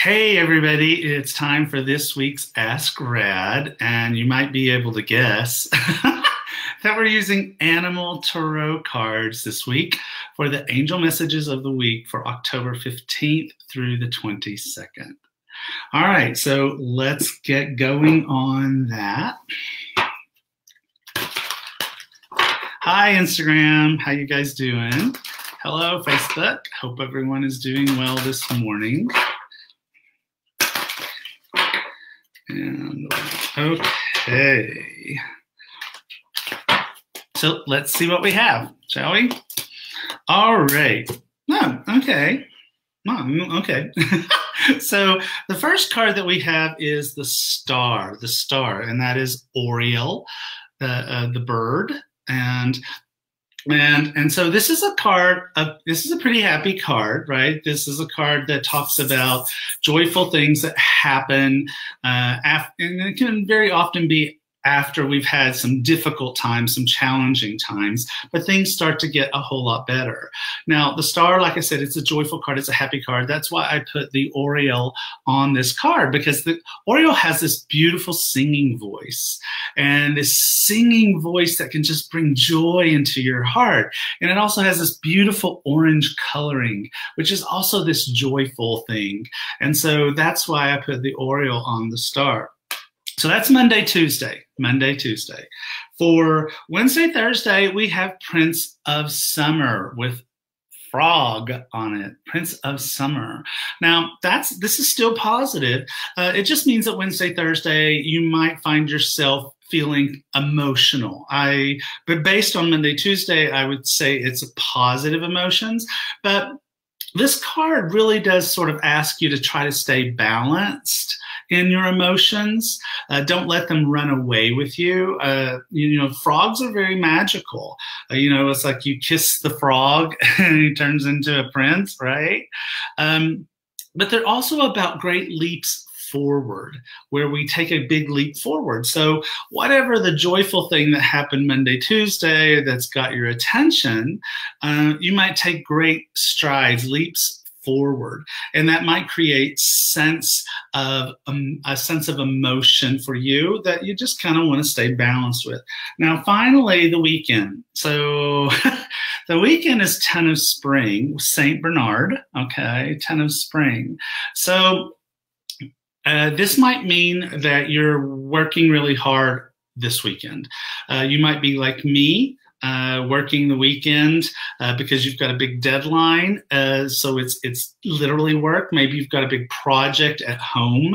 Hey everybody, it's time for this week's Ask Rad, and you might be able to guess that we're using animal tarot cards this week for the angel messages of the week for October 15th through the 22nd. All right, so let's get going on that. Hi Instagram, how you guys doing? Hello Facebook, hope everyone is doing well this morning. And okay, so let's see what we have, shall we? All right. Oh, okay. Okay. So the first card that we have is the star, and that is Oriole, the bird, and so this is a card this is a pretty happy card, right? This is a card that talks about joyful things that happen and it can very often be after we've had some difficult times, some challenging times, but things start to get a whole lot better. Now, the star, like I said, it's a joyful card, it's a happy card. That's why I put the Oriole on this card, because the Oriole has this beautiful singing voice, and this singing voice that can just bring joy into your heart. And it also has this beautiful orange coloring, which is also this joyful thing. And so that's why I put the Oriole on the star. So that's Monday, Tuesday. For Wednesday, Thursday, we have Prince of Summer with frog on it, Prince of Summer. Now, this is still positive. It just means that Wednesday, Thursday, you might find yourself feeling emotional. But based on Monday, Tuesday, I would say it's positive emotions. But this card really does sort of ask you to try to stay balanced in your emotions. Don't let them run away with you. You know, frogs are very magical. You know, it's like you kiss the frog and he turns into a prince, right? But they're also about great leaps forward, where we take a big leap forward. So whatever the joyful thing that happened Monday, Tuesday that's got your attention, you might take great strides, leaps forward, and that might create a sense of emotion for you that you just kind of want to stay balanced with. Now, finally, the weekend. So the weekend is 10 of Spring, Saint Bernard. Okay, 10 of Spring. So this might mean that you're working really hard this weekend. You might be like me, working the weekend because you've got a big deadline. So it's literally work.Maybe you've got a big project at home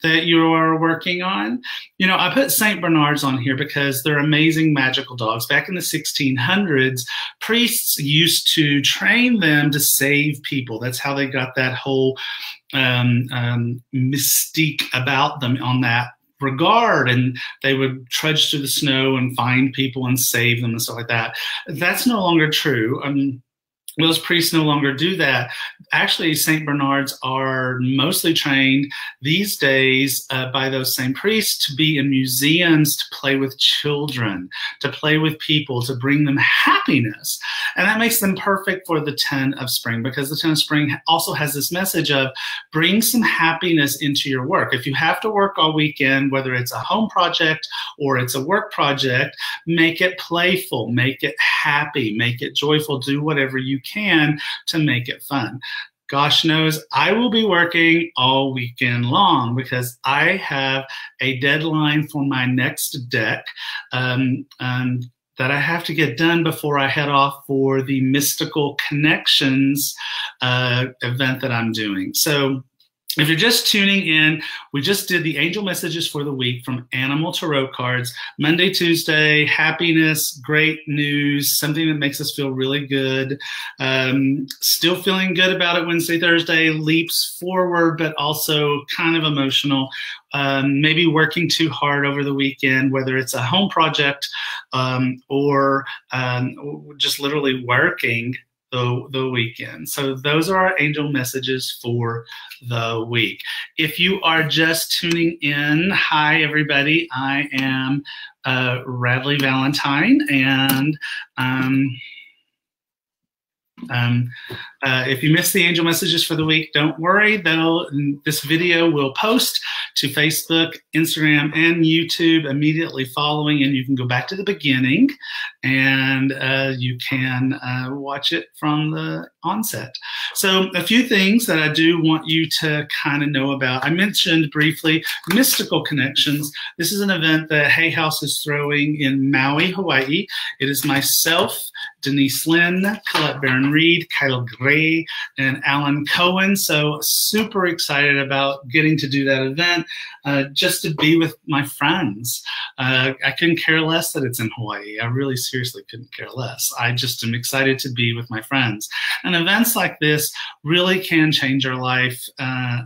that you are working on. You know, I put St. Bernards on here because they're amazing magical dogs. Back in the 1600s, priests used to train them to save people. That's how they got that whole mystique about them on that regard, and they would trudge through the snow and find people and save them and stuff like that. That's no longer true. Those priests no longer do that. Actually, St. Bernards are mostly trained these days by those same priests to be in museums, to play with children, to play with people, to bring them happiness. And that makes them perfect for the 10 of Spring, because the 10 of Spring also has this message of bring some happiness into your work. If you have to work all weekend, whether it's a home project or it's a work project, make it playful, make it happy, make it joyful, do whatever you can to make it fun. Gosh knows I will be working all weekend long because I have a deadline for my next deck that I have to get done before I head off for the Mystical Connections event that I'm doing. So if you're just tuning in, we just did the angel messages for the week from Animal Tarot cards. Monday, Tuesday, happiness, great news, something that makes us feel really good. Still feeling good about it Wednesday, Thursday, leaps forward, but also kind of emotional. Maybe working too hard over the weekend, whether it's a home project or just literally working the weekend. So those are our angel messages for the week. If you are just tuning in, hi everybody, I am Radleigh Valentine, and If you missed the angel messages for the week, don't worry. This video will post to Facebook, Instagram, and YouTube immediately following, and you can go back to the beginning and you can watch it from the onset. So a few things that I do want you to kind of know about. I mentioned briefly Mystical Connections. This is an event that Hay House is throwing in Maui, Hawaii. It is myself, Denise Lynn, Colette Barron-Reed, Kyle Gray, and Alan Cohen. So super excited about getting to do that event, just to be with my friends. I couldn't care less that it's in Hawaii. I really seriously couldn't care less. I just am excited to be with my friends. And events like this really can change your life.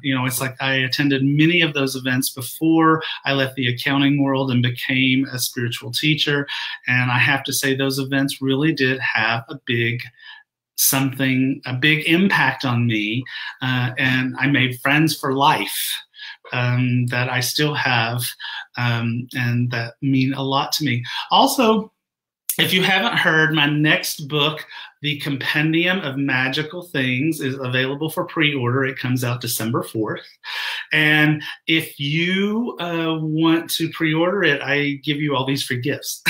You know, it's like I attended many of those events before I left the accounting world and became a spiritual teacher. And I have to say those events really did have a big impact on me, and I made friends for life that I still have, and that mean a lot to me. Also, if you haven't heard, my next book, The Compendium of Magical Things, is available for pre-order. It comes out December 4th. And if you want to pre-order it, I give you all these free gifts.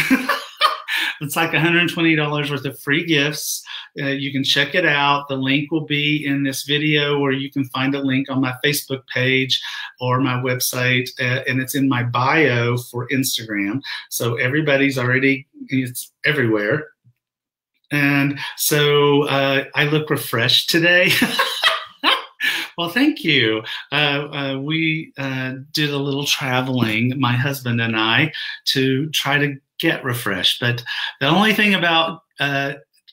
It's like $120 worth of free gifts. You can check it out. The link will be in this video, or you can find a link on my Facebook page or my website, and it's in my bio for Instagram. So everybody's already, it's everywhere. And so I look refreshed today. Well, thank you. We did a little traveling, my husband and I, to try to get refreshed. But the only thing about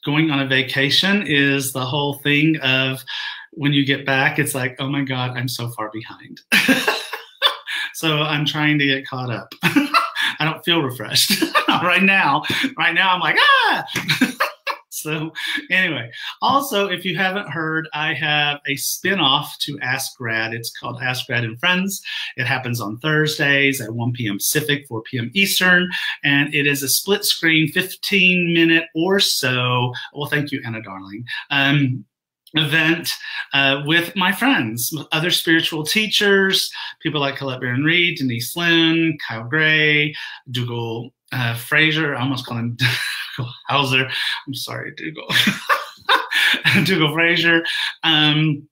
going on a vacation is the whole thing of when you get back, it's like, oh my God, I'm so far behind. So I'm trying to get caught up. I don't feel refreshed right now. Right now I'm like, ah! So anyway, also, if you haven't heard, I have a spin-off to Ask Rad. It's called Ask Rad and Friends. It happens on Thursdays at 1 p.m. Pacific, 4 p.m. Eastern, and it is a split screen, 15-minute or so. Well, thank you, Anna Darling. Event with my friends, other spiritual teachers, people like Colette Barron-Reed, Denise Lynn, Kyle Gray, Dougal Fraser. I almost call him Hauser. I'm sorry, Dougal. Dougal Fraser, and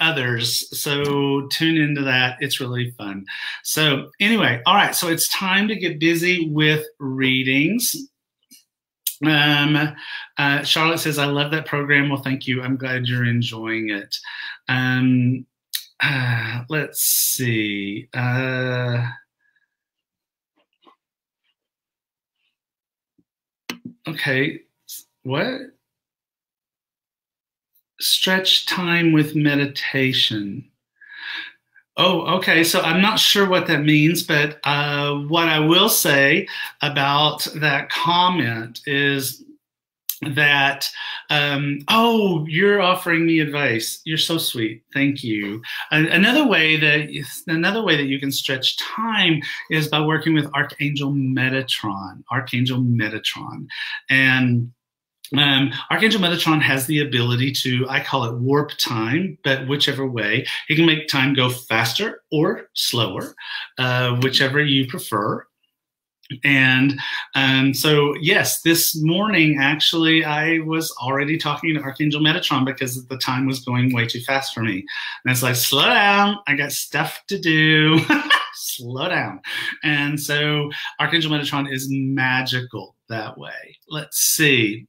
others. So tune into that. It's really fun. So anyway, all right. So it's time to get busy with readings. Charlotte says, I love that program. Well, thank you. I'm glad you're enjoying it. Let's see. Okay, what? Stretch time with meditation. Oh, okay. So I'm not sure what that means, but what I will say about that comment is that, oh, you're offering me advice. You're so sweet. Thank you. Another way that you can stretch time is by working with Archangel Metatron. And Archangel Metatron has the ability to, I call it warp time, but whichever way, he can make time go faster or slower, whichever you prefer. And so, yes, this morning, actually, I was already talking to Archangel Metatron because the time was going way too fast for me. And it's like, slow down. I got stuff to do. Slow down. And so Archangel Metatron is magical that way. Let's see.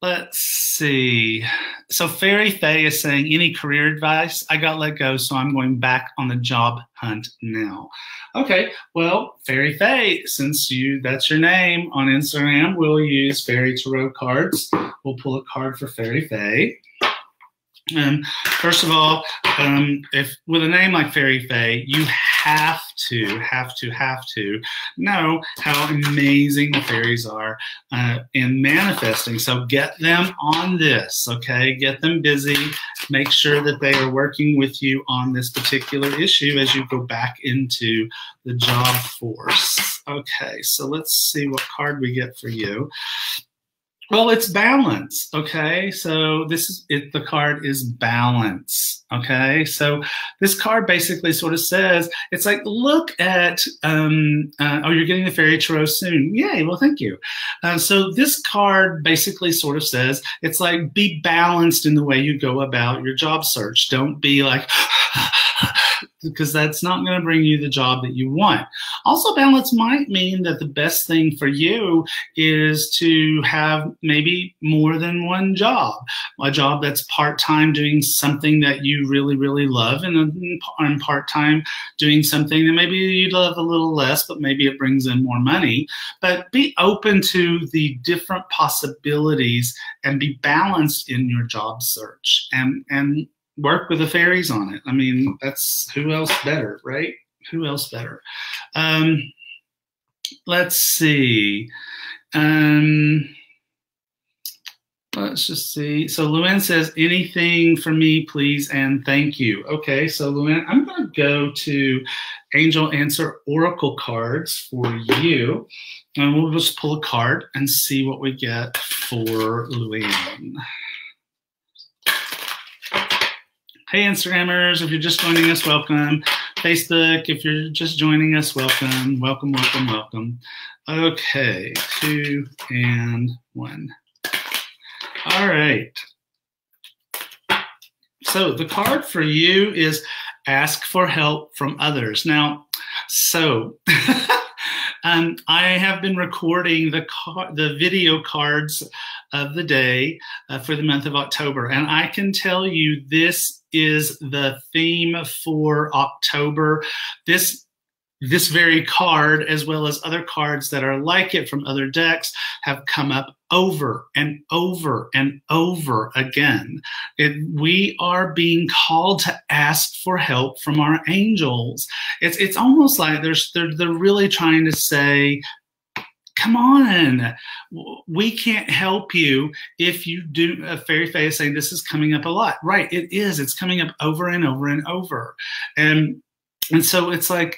Let's see. So Fairy Faye is saying, any career advice? I got let go, so I'm going back on the job hunt now. Okay, well, Fairy Faye, since that's your name on Instagram, we'll use Fairy Tarot cards. We'll pull a card for Fairy Faye. First of all, if with a name like Fairy Faye, you have to know how amazing the fairies are in manifesting. So get them on this, okay? Get them busy. Make sure that they are working with you on this particular issue as you go back into the job force. Okay, so let's see what card we get for you. Well, it's balance, okay? So this is it. The card is balance, okay? So this card basically sort of says, it's like, look at, oh, you're getting the fairy tarot soon. Yay, well, thank you. So this card basically sort of says, it's like, be balanced in the way you go about your job search. Don't be like, because that's not going to bring you the job that you want. Also, balance might mean that the best thing for you is to have maybe more than one job. A job that's part-time doing something that you really, really love, and part-time doing something that maybe you love a little less, but maybe it brings in more money. But be open to the different possibilities and be balanced in your job search, and work with the fairies on it. I mean, that's, who else better, right? Who else better? Let's see. Let's just see. So Luanne says, anything for me, please, and thank you. Okay, so Luanne, I'm going to go to Angel Answer Oracle cards for you. And we'll just pull a card and see what we get for Luanne. Hey, Instagrammers, if you're just joining us, welcome. Facebook, if you're just joining us, welcome. Welcome, welcome, welcome. Okay, 2 and 1. All right. So the card for you is ask for help from others. Now, so I have been recording the video cards of the day for the month of October, and I can tell you this is the theme for October. This very card, as well as other cards that are like it from other decks, have come up over and over and over again. We are being called to ask for help from our angels. It's almost like they're really trying to say, come on, we can't help you if you do. A fairy fae is saying this is coming up a lot. Right, it is. It's coming up over and over and over. And so it's like,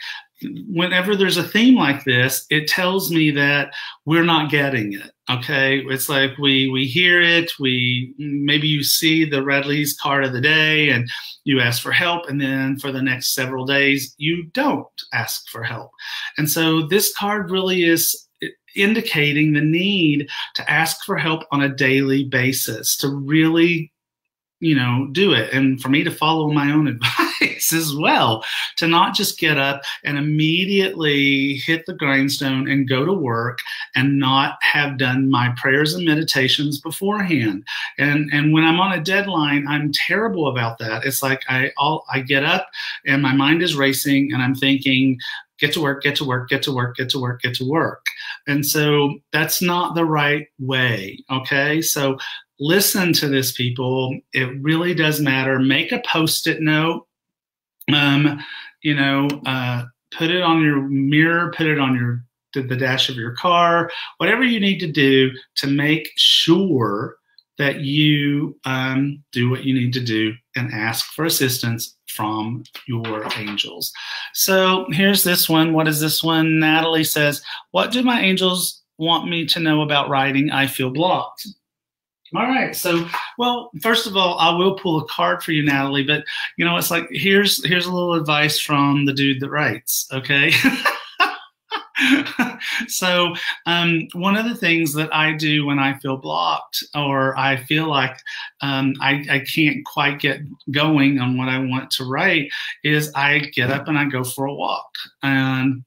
whenever there's a theme like this, it tells me that we're not getting it. Okay, it's like we hear it. Maybe you see the Radleigh's card of the day and you ask for help, and then for the next several days you don't ask for help. And so this card really is indicating the need to ask for help on a daily basis, to really, do it. And for me to follow my own advice as well, to not just get up and immediately hit the grindstone and go to work and not have done my prayers and meditations beforehand. And when I'm on a deadline, I'm terrible about that. It's like I get up and my mind is racing and I'm thinking, get to work, get to work, get to work, get to work, get to work. And so that's not the right way, okay? So listen to this, people. It really does matter. Make a Post-it note, put it on your mirror, put it on the dash of your car, whatever you need to do to make sure that you do what you need to do and ask for assistance from your angels. So here's this one. What is this one? Natalie says, what do my angels want me to know about writing? I feel blocked. All right. So, well, first of all, I will pull a card for you, Natalie, but it's like, here's a little advice from the dude that writes. Okay. So one of the things that I do when I feel blocked, or I feel like I can't quite get going on what I want to write, is I get up and I go for a walk. And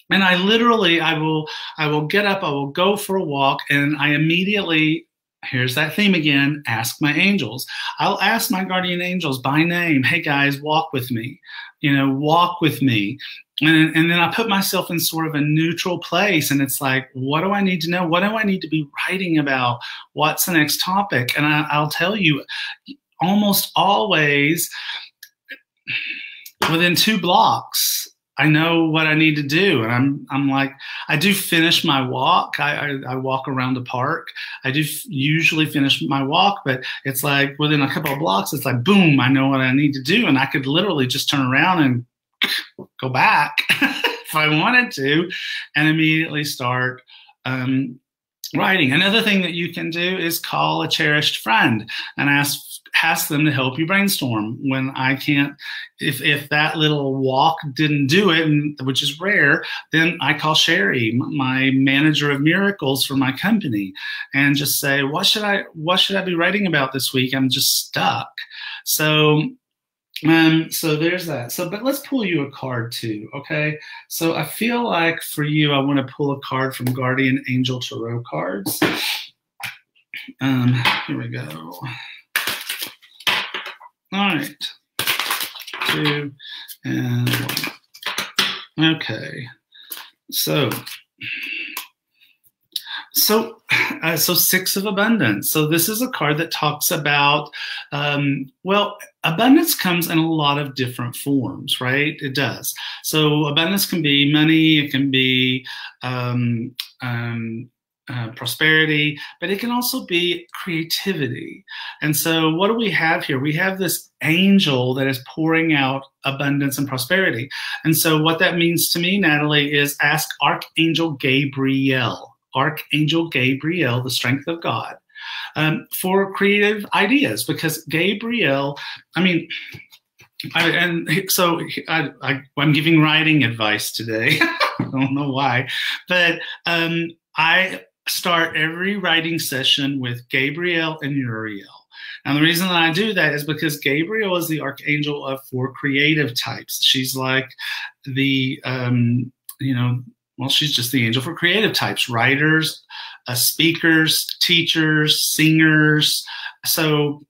I literally, I will get up, I will go for a walk, and I immediately, here's that theme again, ask my angels. I'll ask my guardian angels by name, hey guys, walk with me, walk with me. And then I put myself in sort of a neutral place, and it's like, what do I need to know? What do I need to be writing about? What's the next topic? And I'll tell you, almost always within 2 blocks, I know what I need to do. And I'm like, I do finish my walk. I walk around the park. I do usually finish my walk, but it's like within a couple of blocks, it's like, boom, I know what I need to do. And I could literally just turn around and go back if I wanted to, and immediately start writing. Another thing that you can do is call a cherished friend and ask them to help you brainstorm. When I can't, if that little walk didn't do it, which is rare, then I call Sherry, my manager of miracles for my company, and just say, what should I be writing about this week? I'm just stuck. So there's that. But let's pull you a card too, okay? So I feel like for you, I want to pull a card from Guardian Angel Tarot cards. Here we go. All right, 2 and 1. Okay, so 6 of Abundance. So this is a card that talks about, well, abundance comes in a lot of different forms, right? It does. So abundance can be money, it can be prosperity, but it can also be creativity. And so what do we have here? We have this angel that is pouring out abundance and prosperity. And so what that means to me, Natalie, is ask Archangel Gabriel, the strength of God, for creative ideas, because Gabriel, I'm giving writing advice today. I don't know why, but I start every writing session with Gabriel and Uriel. And the reason that I do that is because Gabriel is the archangel for creative types. She's like the, she's just the angel for creative types, writers, speakers, teachers, singers. So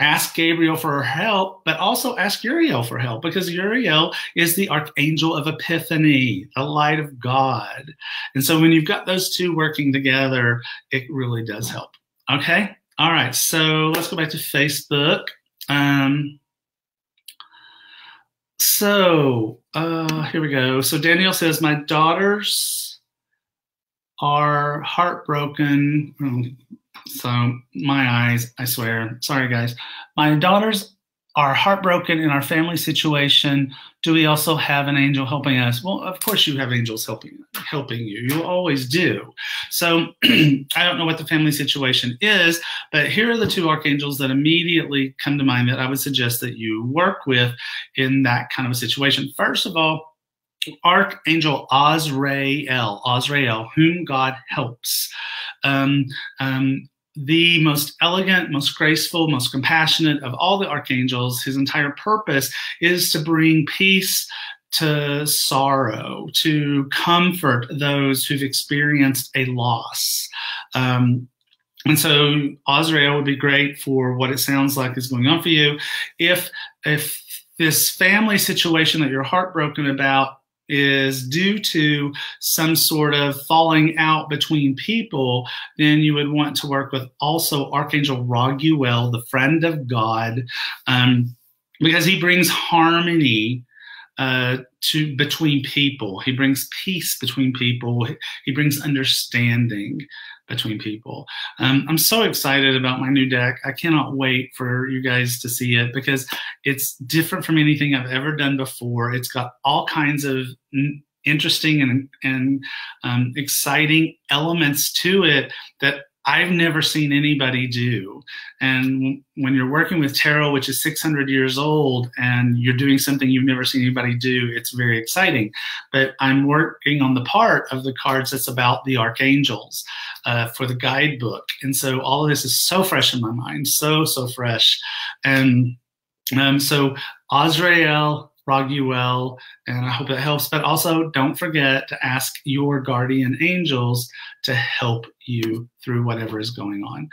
ask Gabriel for her help, but also ask Uriel for help, because Uriel is the archangel of epiphany, the light of God. And so when you've got those two working together, it really does help. Okay? All right, so let's go back to Facebook. Here we go. So Danielle says, my daughters are heartbroken. So my eyes, I swear. Sorry, guys. My daughters are heartbroken in our family situation. Do we also have an angel helping us? Well, of course you have angels helping you. You always do. So I don't know what the family situation is, but here are the 2 archangels that immediately come to mind that I would suggest that you work with in that kind of a situation. First of all, Archangel Azrael, whom God helps. The most elegant, most graceful, most compassionate of all the archangels. His entire purpose is to bring peace to sorrow, to comfort those who've experienced a loss. And so Azrael would be great for what it sounds like is going on for you. If this family situation that you're heartbroken about is due to some sort of falling out between people, then you would want to work with also Archangel Raguel, the friend of God, because he brings harmony between people. He brings peace between people. He brings understanding between people. I'm so excited about my new deck. I cannot wait for you guys to see it, because it's different from anything I've ever done before. It's got all kinds of interesting and exciting elements to it that I've never seen anybody do. And when you're working with tarot, which is 600 years old, and you're doing something you've never seen anybody do, it's very exciting. But I'm working on the part of the cards that's about the archangels for the guidebook. And so all of this is so fresh in my mind, so fresh. And so Azrael, Raguel, and I hope that helps. But also don't forget to ask your guardian angels to help you through whatever is going on.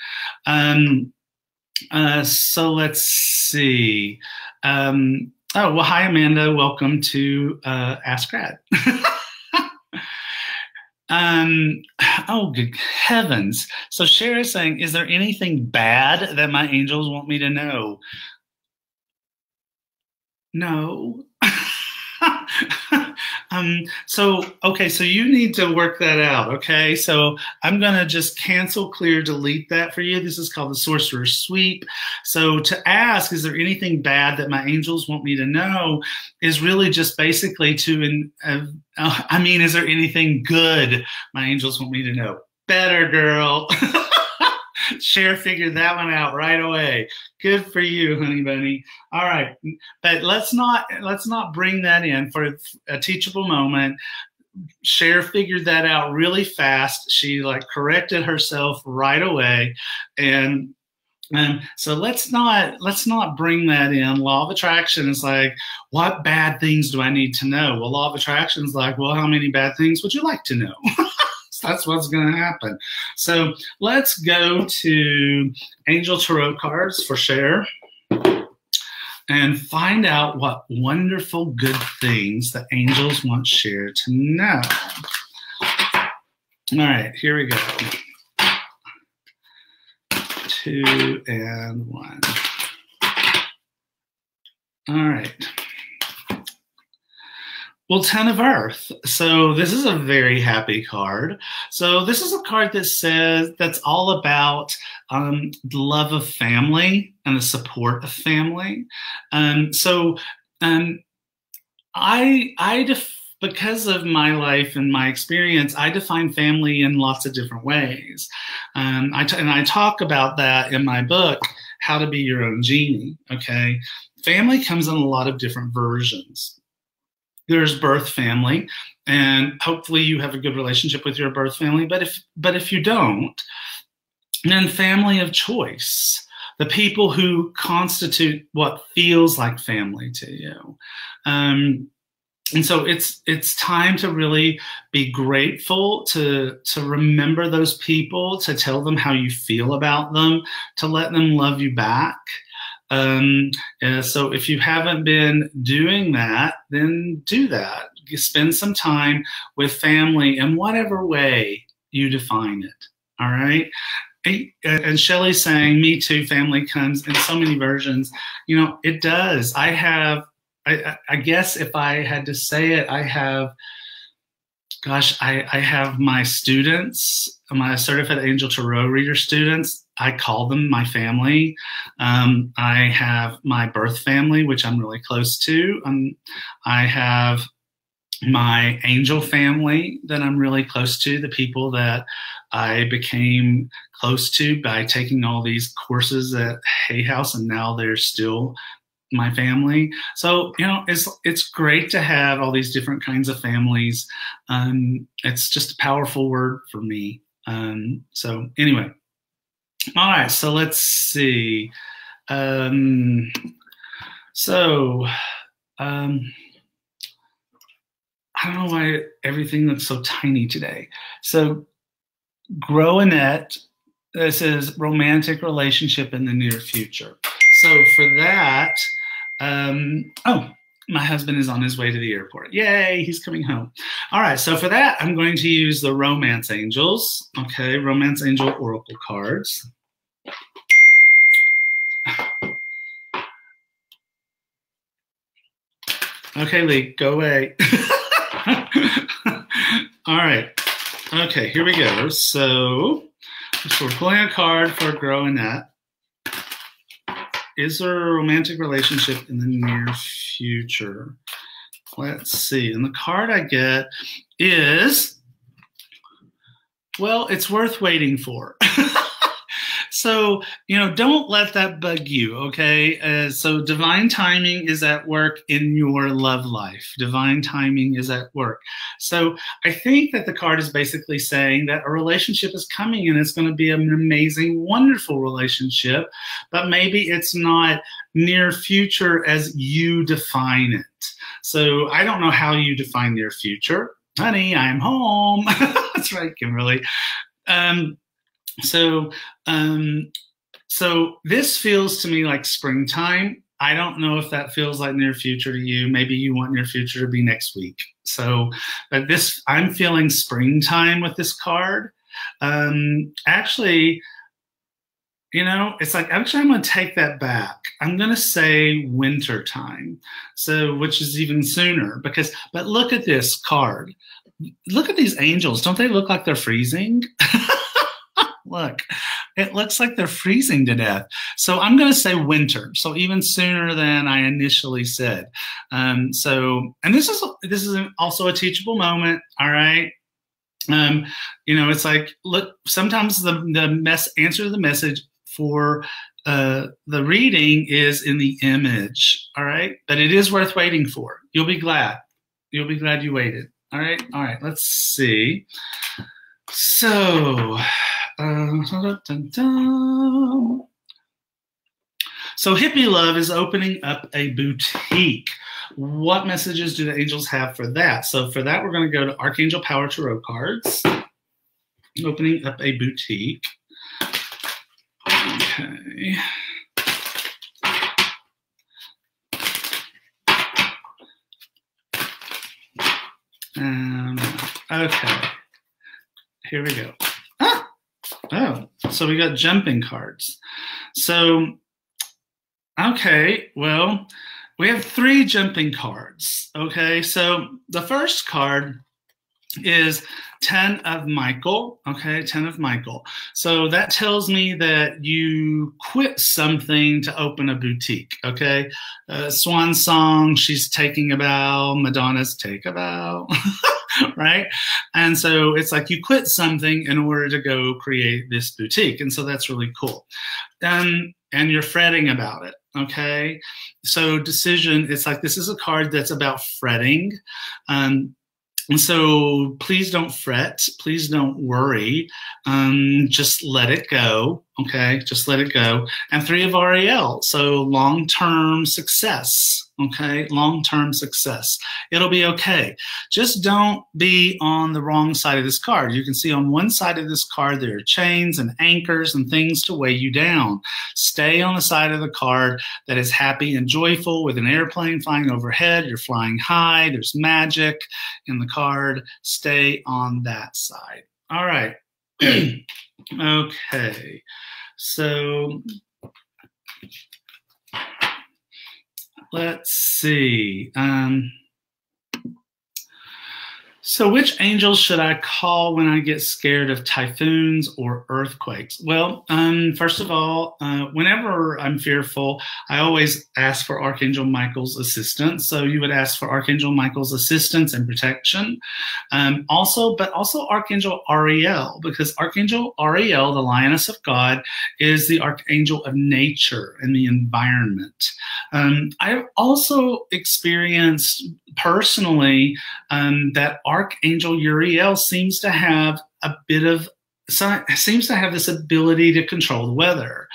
So let's see. Oh, well, hi, Amanda. Welcome to Ask Rad. Oh, good heavens. So Cher is saying, is there anything bad that my angels want me to know? No. Okay, so you need to work that out, okay? So I'm gonna just cancel, clear, delete that for you. This is called the Sorcerer's Sweep. So to ask, is there anything bad that my angels want me to know, is really just basically to, is there anything good my angels want me to know? Better, girl. Cher figured that one out right away. Good for you, honey bunny. All right, but let's not bring that in for a teachable moment. Cher figured that out really fast. She like corrected herself right away, and so let's not bring that in. Law of attraction is like, what bad things do I need to know? Well, law of attraction is like, well, how many bad things would you like to know? That's what's going to happen. So let's go to Angel Tarot cards for Cher and find out what wonderful good things the angels want Cher to know. All right, here we go. 2 and 1. All right. Well, 10 of Earth. So this is a very happy card. So this is a card that says that's all about the love of family and the support of family. Because of my life and my experience, I define family in lots of different ways. I talk about that in my book, How to Be Your Own Genie, okay? Family comes in a lot of different versions. There's birth family, and hopefully you have a good relationship with your birth family. But if you don't, then family of choice, the people who constitute what feels like family to you. And so it's time to really be grateful, to remember those people, to tell them how you feel about them, to let them love you back. So if you haven't been doing that, then do that. You spend some time with family in whatever way you define it. All right. And Shelley's saying, me too, family comes in so many versions. You know, it does. I guess if I had to say it, I have my students, my certified angel tarot reader students. I call them my family. I have my birth family, which I'm really close to. I have my angel family that I'm really close to, the people that I became close to by taking all these courses at Hay House, and now they're still my family. So, you know, it's great to have all these different kinds of families. It's just a powerful word for me. So anyway. All right, so let's see. I don't know why everything looks so tiny today. So Gro-Annette, this is romantic relationship in the near future. So for that, my husband is on his way to the airport. Yay, he's coming home. All right, so for that, I'm going to use the Romance Angels. Okay, Romance Angel Oracle cards. Okay, Lee, go away. All right. Okay, here we go. So we're pulling a card for Gro-Annette. Is there a romantic relationship in the near future? Let's see. And the card I get is, well, it's worth waiting for. So, you know, don't let that bug you, okay? So divine timing is at work in your love life. Divine timing is at work. So I think that the card is basically saying that a relationship is coming, and it's going to be an amazing, wonderful relationship, but maybe it's not near future as you define it. So I don't know how you define near future. Honey, I'm home. That's right, Kimberly. So this feels to me like springtime. I don't know if that feels like near future to you. Maybe you want near future to be next week. So, but this, I'm feeling springtime with this card. Actually, You know, it's like, actually, I'm going to take that back. I'm going to say winter time. So, which is even sooner because, but look at this card. Look at these angels. Don't they look like they're freezing? Look, it looks like they're freezing to death. So I'm going to say winter. So even sooner than I initially said. And this is also a teachable moment. All right. You know, it's like, look, sometimes the answer to the message for the reading is in the image. All right. But it is worth waiting for. You'll be glad. You'll be glad you waited. All right. All right. Let's see. So, so Hippie Love is opening up a boutique. What messages do the angels have for that? So for that, we're going to go to Archangel Power Tarot cards. Opening up a boutique. Okay. Okay. Here we go. Oh, so we got jumping cards. So, okay, well, we have 3 jumping cards. Okay, so the first card is 10 of Michael. Okay, 10 of Michael. So that tells me that you quit something to open a boutique. Okay, Swan Song, she's taking a bow. Madonna's take a bow. Right? And so it's like you quit something in order to go create this boutique. And so that's really cool. And you're fretting about it. Okay. So decision, it's like this is a card that's about fretting. And so please don't fret. Please don't worry. Just let it go. Okay. Just let it go. And 3 of Ariel. So long-term success. Okay. Long-term success. It'll be okay. Just don't be on the wrong side of this card. You can see on one side of this card, there are chains and anchors and things to weigh you down. Stay on the side of the card that is happy and joyful with an airplane flying overhead. You're flying high. There's magic in the card. Stay on that side. All right. Okay. So let's see. So which angels should I call when I get scared of typhoons or earthquakes? Well, first of all, whenever I'm fearful, I always ask for Archangel Michael's assistance. So you would ask for Archangel Michael's assistance and protection. Also Archangel Ariel, because Archangel Ariel, the Lioness of God, is the archangel of nature and the environment. I've also experienced personally that Archangel Uriel seems to have this ability to control the weather.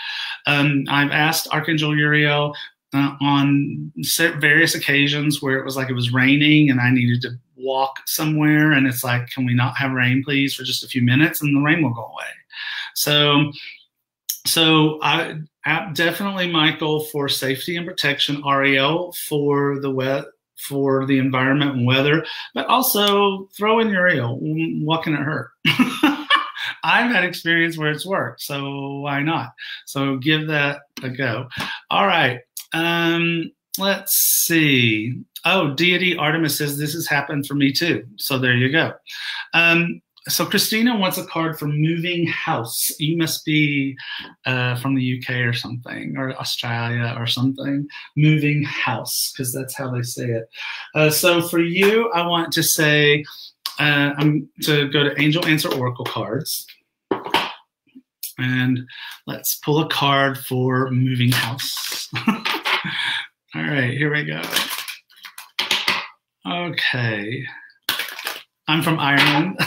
I've asked Archangel Uriel on various occasions where it was like it was raining and I needed to walk somewhere, and it's like, can we not have rain, please, for just a few minutes, and the rain will go away. So I definitely Michael for safety and protection, Ariel for the environment and weather, but also throw in Uriel. What can it hurt? I've had experience where it's worked, so why not? So give that a go. All right. Let's see. Oh, Deity Artemis says this has happened for me too. So there you go. So Christina wants a card for moving house. You must be from the UK or something, or Australia or something. Moving house, because that's how they say it. So for you, I want to say, I'm to go to Angel Answer Oracle cards. And let's pull a card for moving house. All right, here we go. Okay. I'm from Ireland.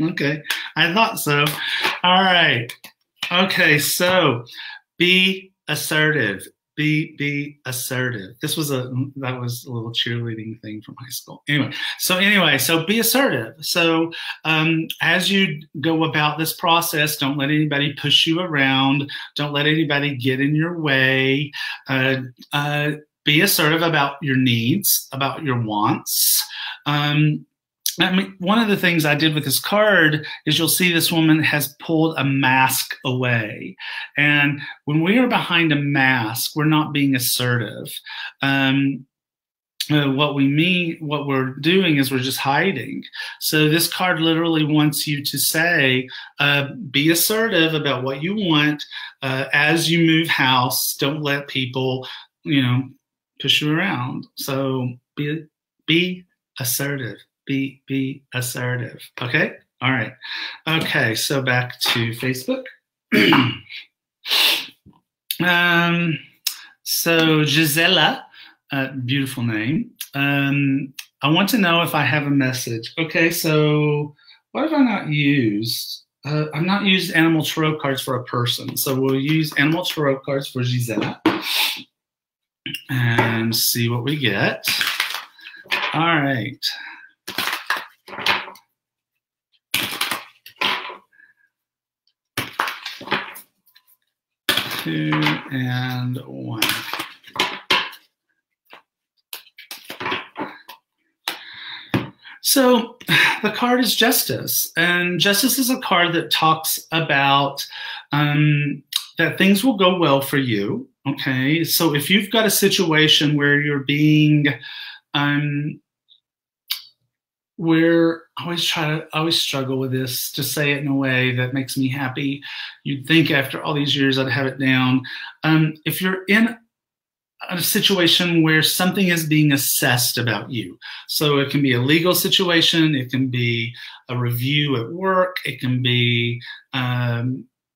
Okay, I thought so. All right. Okay, so be assertive. Be assertive. That was a little cheerleading thing from high school. So be assertive. So as you go about this process, don't let anybody push you around. Don't let anybody get in your way. Be assertive about your needs, about your wants. I mean, one of the things I did with this card is you'll see this woman has pulled a mask away. And when we are behind a mask, we're not being assertive. What we're doing is we're just hiding. So this card literally wants you to say, be assertive about what you want as you move house. Don't let people, push you around. So be assertive. Be assertive. Okay? All right. Okay, so back to Facebook. So Gissella, beautiful name. I want to know if I have a message. Okay, so what have I not used? I've not used animal tarot cards for a person. So we'll use animal tarot cards for Gissella and see what we get. All right. 2 and 1. So the card is Justice, and Justice is a card that talks about that things will go well for you. Okay, so if you've got a situation where you're being where I always struggle with this, to say it in a way that makes me happy. You'd think after all these years I'd have it down. If you're in a situation where something is being assessed about you, so it can be a legal situation, it can be a review at work, it can be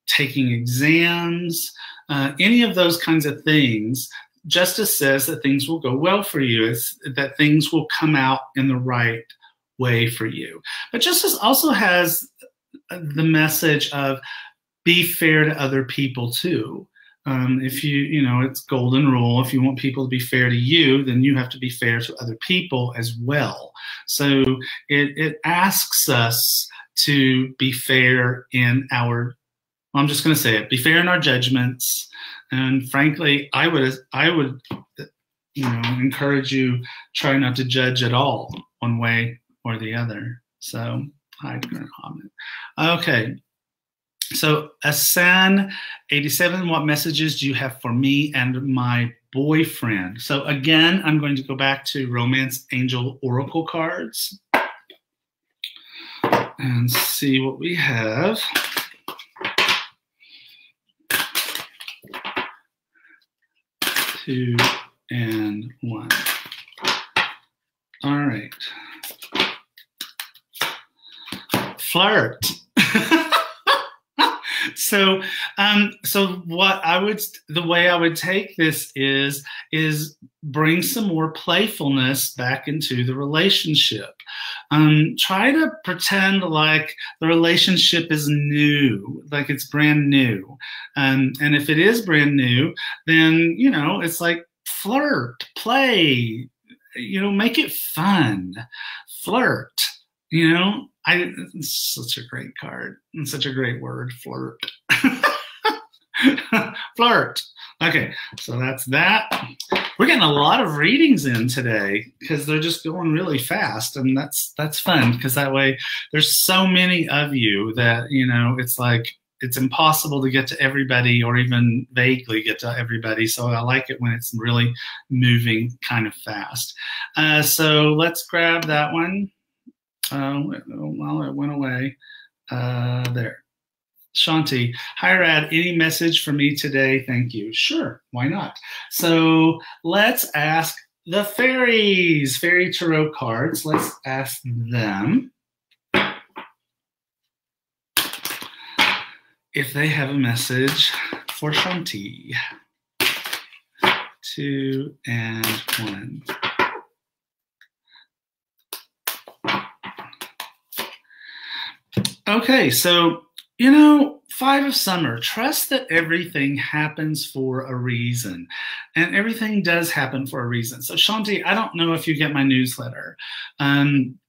taking exams, any of those kinds of things, Justice says that things will go well for you. It's that things will come out in the right way for you. But Justice also has the message of be fair to other people too. If it's golden rule. If you want people to be fair to you, then you have to be fair to other people as well. So it asks us to be fair in our, I'm just going to say it, be fair in our judgments. And frankly, I would encourage you, try not to judge at all one way or the other. So, okay. So, Asan87, what messages do you have for me and my boyfriend? So again, I'm going to go back to Romance Angel Oracle cards and see what we have. Two and 1. All right. Flirt. So the way I would take this is bring some more playfulness back into the relationship. Try to pretend like the relationship is new, like it's brand new. And if it is brand new, then, it's like flirt, play, make it fun, flirt, it's such a great card and such a great word, flirt. Flirt. Okay, so that's that. We're getting a lot of readings in today because they're just going really fast, and that's fun because that way there's so many of you that it's like it's impossible to get to everybody or even vaguely get to everybody. So I like it when it's really moving kind of fast. So let's grab that one. Well, it went away. There. Shanti, hi Rad, any message for me today? Thank you. Sure, why not? So let's ask the fairies, fairy tarot cards. Let's ask them if they have a message for Shanti. 2 and 1. Okay, so 5 of Summer, trust that everything happens for a reason, and everything does happen for a reason. So Shanti, I don't know if you get my newsletter, and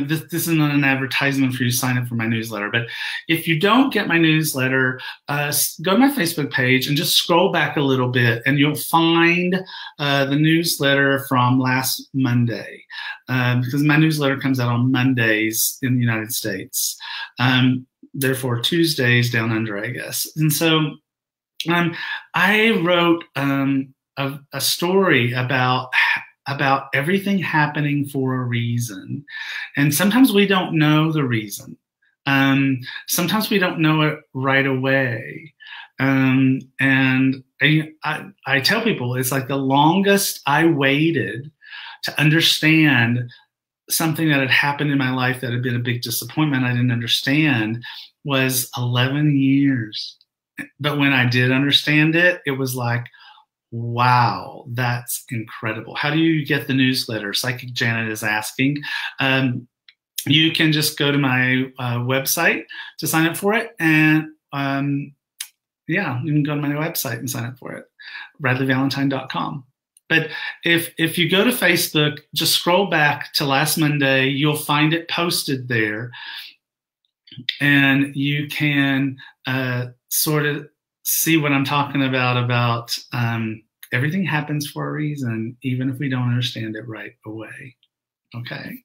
this isn't an advertisement for you to sign up for my newsletter, but if you don't get my newsletter, go to my Facebook page and just scroll back a little bit, and you'll find the newsletter from last Monday, because my newsletter comes out on Mondays in the United States. Therefore, Tuesdays down under, I guess. And so I wrote a story about everything happening for a reason. And sometimes we don't know the reason. Sometimes we don't know it right away. And I tell people, it's like the longest I waited to understand something that had happened in my life that had been a big disappointment I didn't understand was 11 years. But when I did understand it, it was like, wow, that's incredible. How do you get the newsletter? Psychic Janet is asking. You can just go to my website to sign up for it. And yeah, you can go to my website and sign up for it, radleighvalentine.com. But if you go to Facebook, just scroll back to last Monday, you'll find it posted there. And you can sort of see what I'm talking about everything happens for a reason, even if we don't understand it right away. Okay.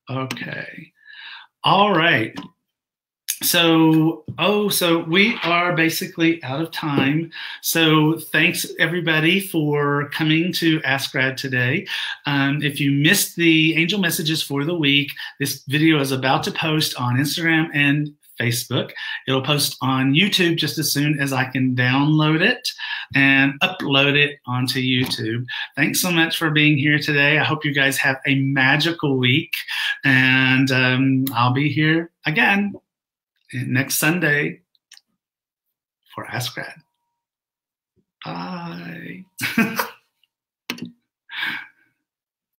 Okay. All right. So we are basically out of time. So thanks everybody for coming to Ask Rad today. If you missed the angel messages for the week, this video is about to post on Instagram and Facebook. It'll post on YouTube just as soon as I can download it and upload it onto YouTube. Thanks so much for being here today. I hope you guys have a magical week, and I'll be here again next Sunday for Ask Rad. Bye.